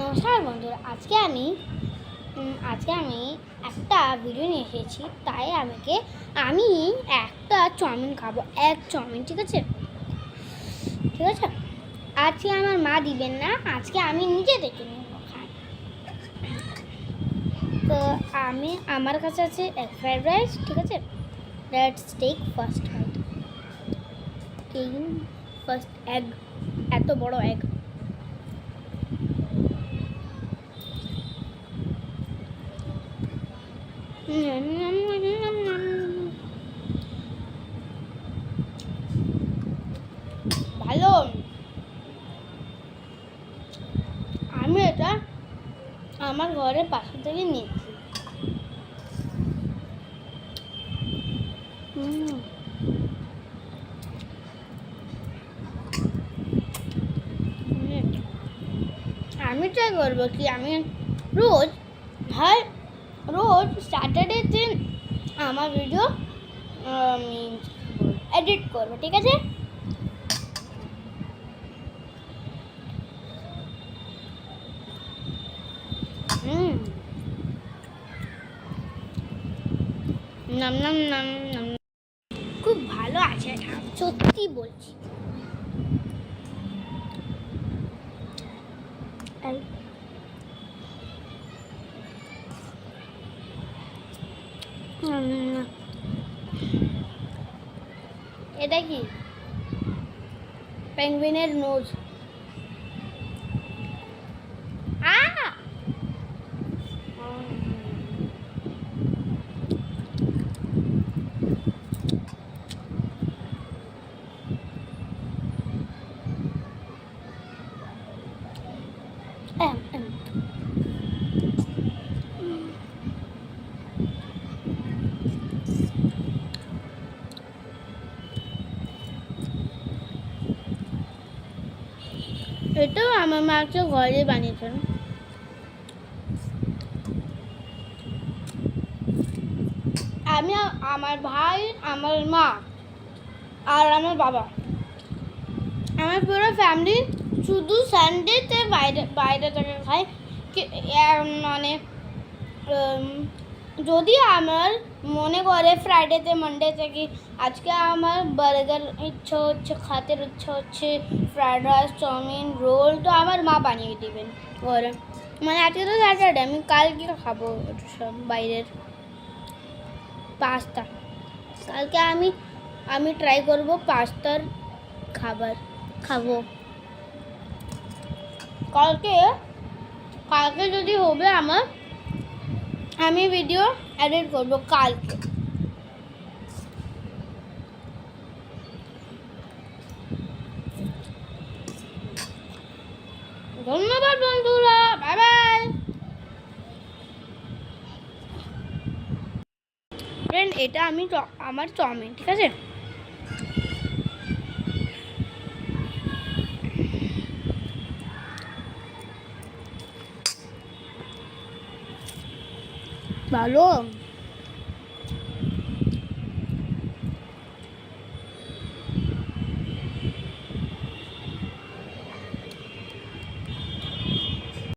নমস্কার বন্ধুরা, আজকে আমি একটা ভিডিও নিয়ে এসেছি। তাই আমি একটা চাউমিন খাবো, এক চাউমিন। ঠিক আছে। আজকে আমার মা দিবেন না, আজকে আমি নিজে দেখে নেব খাই। তো আমার কাছে আছে এক ফ্রাইড রাইস। ঠিক আছে, let's take first bite. First egg, এত বড় এগ। ভালো। আমি এটা আমার ঘরের পাশে থেকে নিয়েছি। আমি ট্রাই করবো কি আমি রোজ স্যাটারডেতে আমার ভিডিও এডিট করবো। ঠিক আছে। নাম নাম নাম নাম খুব ভালো আছে এটা, সত্যি বলছি। এটা কি পেঙ্গুইনের নোজ। এটাও আমার মাকে ঘরে বানিয়েছেন। আমি, আমার ভাই, আমার মা আর আমার বাবা, আমার পুরো ফ্যামিলি শুধু সানডেতে বাইরে থেকে খাই। মানে যদি আমার মনে করে ফ্রাইডেতে মানডে থেকে আজকে আমার বার্গার ইচ্ছা হচ্ছে, খাতে ইচ্ছা হচ্ছে, ফ্রাইড রাইস, চাউমিন, রোল, তো আমার মা বানিয়ে দিবেন ঘরে। মানে আজকে তো স্যাটারডে, আমি কালকে খাবো সব বাইরের পাস্তা। কালকে আমি ট্রাই করব পাস্তার খাবার খাবো। কালকে যদি হবে আমি ভিডিও এডিট করব কালকে। ধন্যবাদ বন্ধুরা, বাই বাই। ফ্রেন্ড, এটা আমার চাউমিন। ঠিক আছে। ভালো।